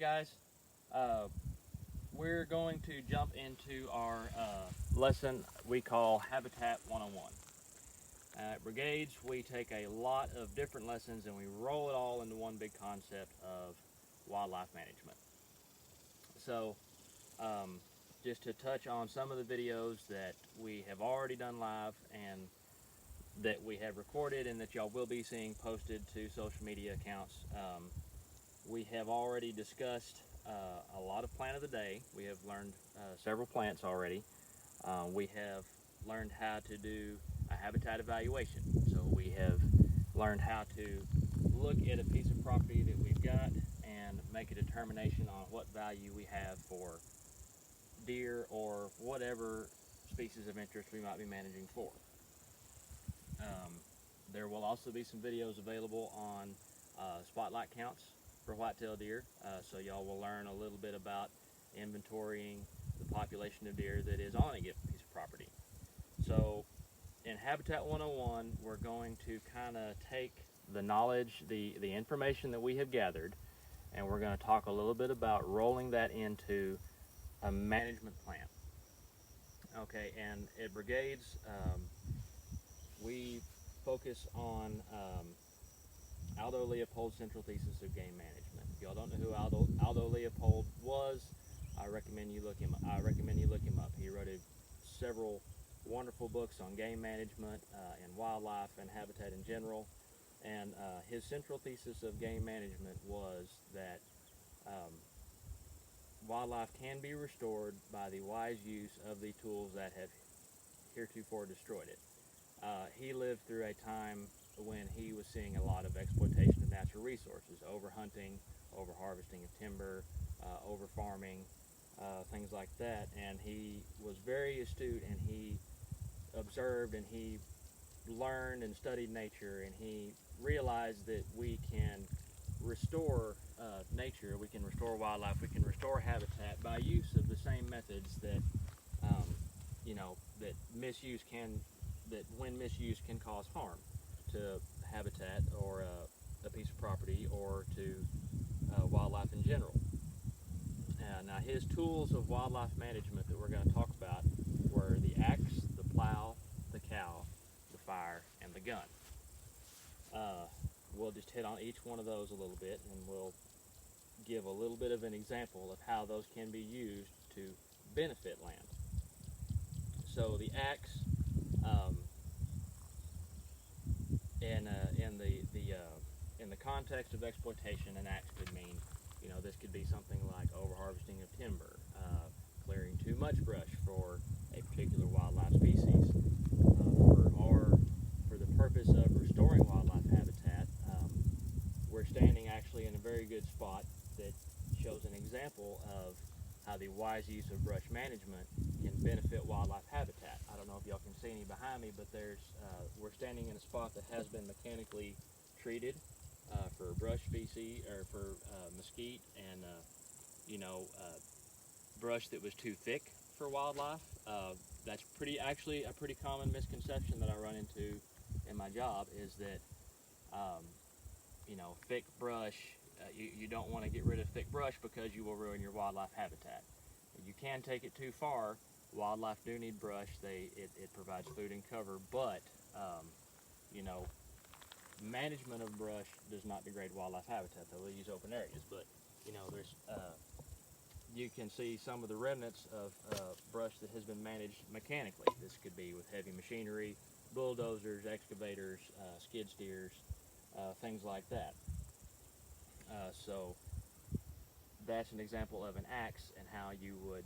guys, we're going to jump into our lesson we call Habitat 101. At Brigades, we take a lot of different lessons and we roll it all into one big concept of wildlife management. So, just to touch on some of the videos that we have already done live and that we have recorded and that y'all will be seeing posted to social media accounts. We have already discussed a lot of plant of the day. We have learned several plants already. We have learned how to do a habitat evaluation. So we have learned how to look at a piece of property that we've got and make a determination on what value we have for deer or whatever species of interest we might be managing for. There will also be some videos available on spotlight counts for whitetail deer, so y'all will learn a little bit about inventorying the population of deer that is on a given piece of property. So in Habitat 101, we're going to kind of take the knowledge, the information that we have gathered, and we're going to talk a little bit about rolling that into a management plan. Okay, and at Brigades, we focus on Aldo Leopold's central thesis of game management. If y'all don't know who Aldo Leopold was, I recommend you look him up. He wrote several wonderful books on game management and wildlife and habitat in general. And his central thesis of game management was that wildlife can be restored by the wise use of the tools that have heretofore destroyed it. He lived through a time when he was seeing a lot of exploitation of natural resources, overhunting, overharvesting of timber, overfarming, things like that. And he was very astute, and he observed and he learned and studied nature, and he realized that we can restore nature, we can restore wildlife, we can restore habitat by use of the same methods that that when misuse can cause harm to habitat or a piece of property or to wildlife in general. Now his tools of wildlife management that we're going to talk about were the axe, the plow, the cow, the fire, and the gun. We'll just hit on each one of those a little bit, and we'll give a little bit of an example of how those can be used to benefit land. So the axe, in the context of exploitation, an axe could mean, this could be something like overharvesting of timber, clearing too much brush for a particular wildlife species, for the purpose of restoring wildlife habitat. We're standing actually in a very good spot that shows an example of how the wise use of brush management can benefit wildlife habitat. I don't know if y'all can see any behind me, but we're standing in a spot that has been mechanically treated for brush species, or for mesquite and brush that was too thick for wildlife. That's actually a pretty common misconception that I run into in my job, is that thick brush, you don't want to get rid of thick brush because you will ruin your wildlife habitat. You can take it too far. Wildlife do need brush. It provides food and cover, but management of brush does not degrade wildlife habitat. They'll use open areas, but you can see some of the remnants of brush that has been managed mechanically. This could be with heavy machinery, bulldozers, excavators, skid steers, things like that. So that's an example of an axe and how you would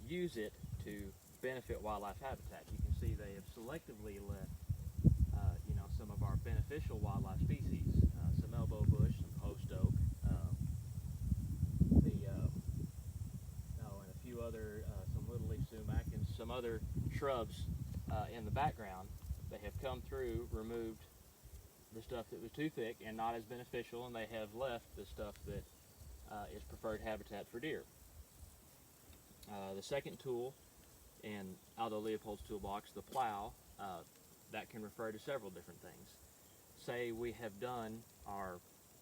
use it to benefit wildlife habitat. You can see they have selectively left some of our beneficial wildlife species, some elbow bush, some post oak, and a few other, some little leaf sumac, and some other shrubs in the background. They have come through, removed the stuff that was too thick and not as beneficial, and they have left the stuff that is preferred habitat for deer. The second tool in Aldo Leopold's toolbox, the plow, that can refer to several different things. Say we have done our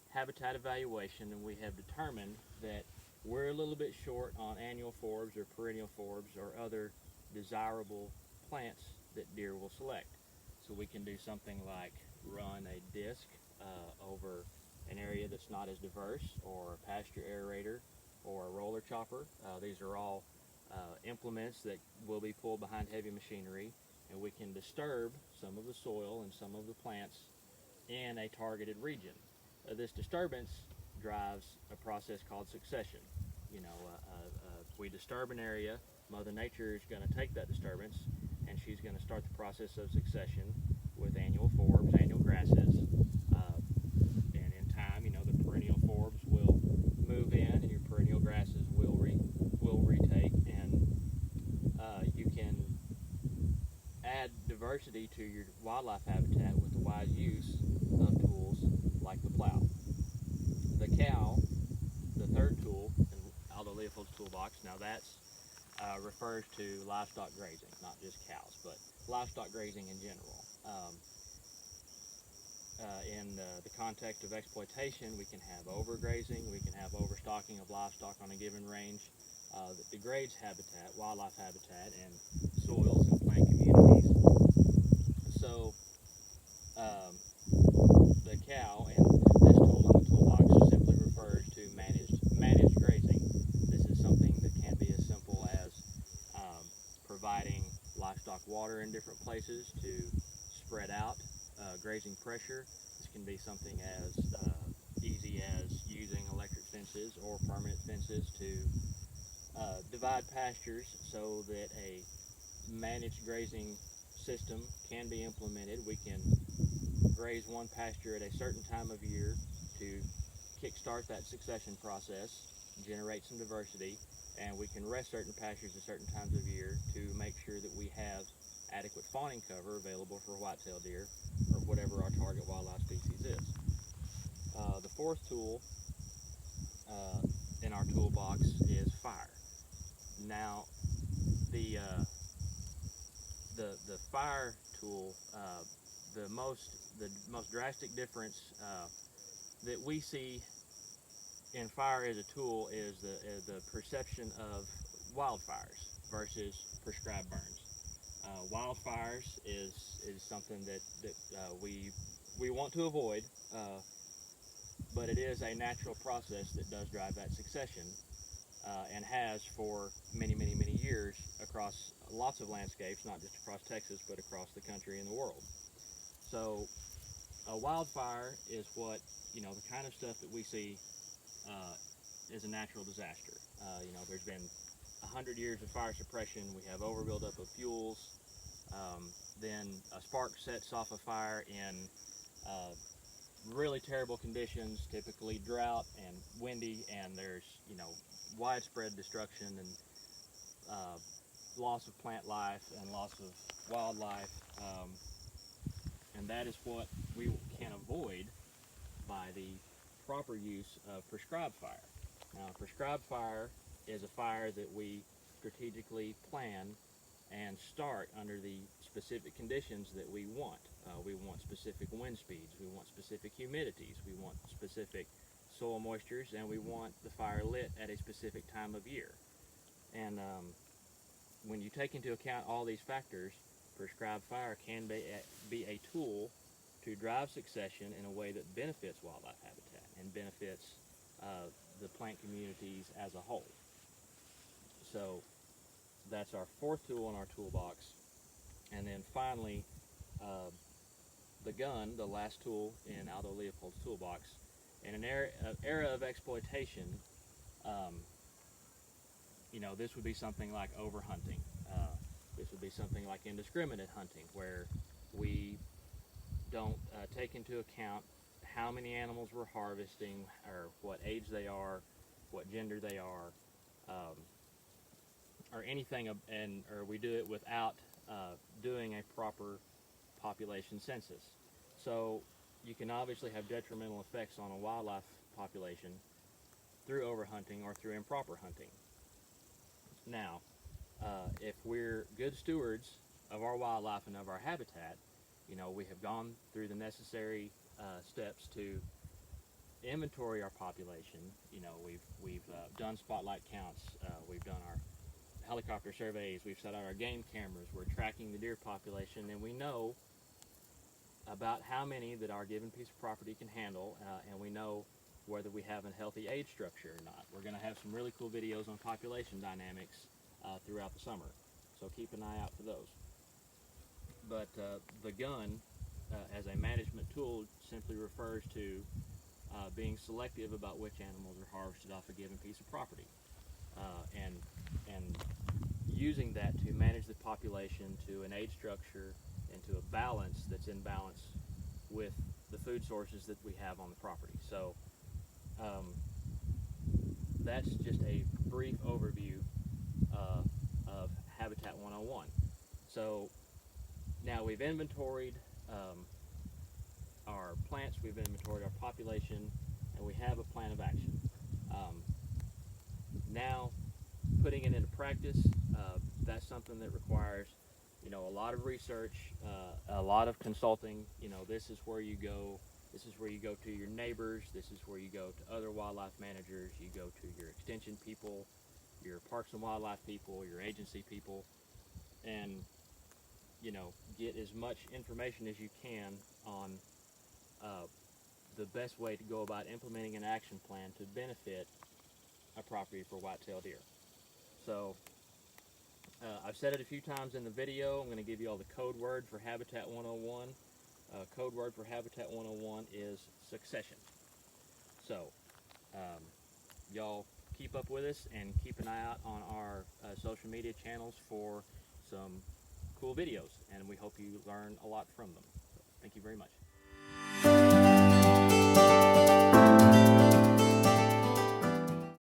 habitat evaluation and we have determined that we're a little bit short on annual forbs or perennial forbs or other desirable plants that deer will select. So we can do something like run a disc over an area that's not as diverse, or a pasture aerator, or a roller chopper. These are all implements that will be pulled behind heavy machinery, and we can disturb some of the soil and some of the plants in a targeted region. This disturbance drives a process called succession. If we disturb an area, Mother Nature is going to take that disturbance and she's going to start the process of succession with annual forbs, annual grasses, and in time, the perennial forbs will move in, and your perennial grasses will retake, and you can add diversity to your wildlife habitat with the wise use of tools like the plow. The cow, the third tool in Aldo Leopold's toolbox, now that's refers to livestock grazing, not just cows, but livestock grazing in general. In the context of exploitation, we can have overgrazing, we can have overstocking of livestock on a given range that degrades habitat, wildlife habitat, and soils and plant communities. So the cow and this tool in the toolbox simply refers to managed grazing. This is something that can be as simple as providing livestock water in different places to spread out grazing pressure. This can be something as easy as using electric fences or permanent fences to divide pastures so that a managed grazing system can be implemented. We can graze one pasture at a certain time of year to kickstart that succession process, generate some diversity, and we can rest certain pastures at certain times of year to make sure that we have adequate fawning cover available for white-tailed deer or whatever our target wildlife species is. The fourth tool in our toolbox is fire. Now, the fire tool, the most drastic difference that we see in fire as a tool is the perception of wildfires versus prescribed burns. Wildfires is something that we want to avoid, but it is a natural process that does drive that succession, and has for many years across lots of landscapes, not just across Texas, but across the country and the world. So a wildfire is what, the kind of stuff that we see is a natural disaster. There's been 100 years of fire suppression. We have overbuildup of fuels. Then a spark sets off a fire in really terrible conditions, typically drought and windy, and there's widespread destruction and loss of plant life and loss of wildlife, and that is what we can avoid by the proper use of prescribed fire. Now, prescribed fire is a fire that we strategically plan and start under the specific conditions that we want. We want specific wind speeds, we want specific humidities, we want specific soil moistures, and we want the fire lit at a specific time of year. And when you take into account all these factors, prescribed fire can be a tool to drive succession in a way that benefits wildlife habitat and benefits the plant communities as a whole. So that's our fourth tool in our toolbox. And then finally, the gun, the last tool in Aldo Leopold's toolbox. In an era of exploitation, this would be something like overhunting. This would be something like indiscriminate hunting, where we don't take into account how many animals we're harvesting, or what age they are, what gender they are, or anything, or we do it without doing a proper population census. So you can obviously have detrimental effects on a wildlife population through overhunting or through improper hunting. Now, if we're good stewards of our wildlife and of our habitat, we have gone through the necessary steps to inventory our population. You know, we've done spotlight counts, we've done our helicopter surveys, we've set out our game cameras, we're tracking the deer population, and we know about how many that our given piece of property can handle, and we know whether we have a healthy age structure or not. We're going to have some really cool videos on population dynamics throughout the summer, so keep an eye out for those. But the gun, as a management tool, simply refers to being selective about which animals are harvested off a given piece of property, and using that to manage the population to an age structure and to a balance that's in balance with the food sources that we have on the property. So that's just a brief overview of Habitat 101. So now we've inventoried our plants, we've inventoried our population, and we have a plan of action. Now, putting it into practice, that's something that requires, you know, a lot of research, a lot of consulting. You know, this is where you go. This is where you go to your neighbors. This is where you go to other wildlife managers. You go to your extension people, your parks and wildlife people, your agency people, and, you know, get as much information as you can on the best way to go about implementing an action plan to benefit a property for white-tailed deer. So I've said it a few times in the video. I'm going to give you all the code word for Habitat 101. Code word for Habitat 101 is succession. So y'all keep up with us and keep an eye out on our social media channels for some cool videos, and we hope you learn a lot from them. So, thank you very much.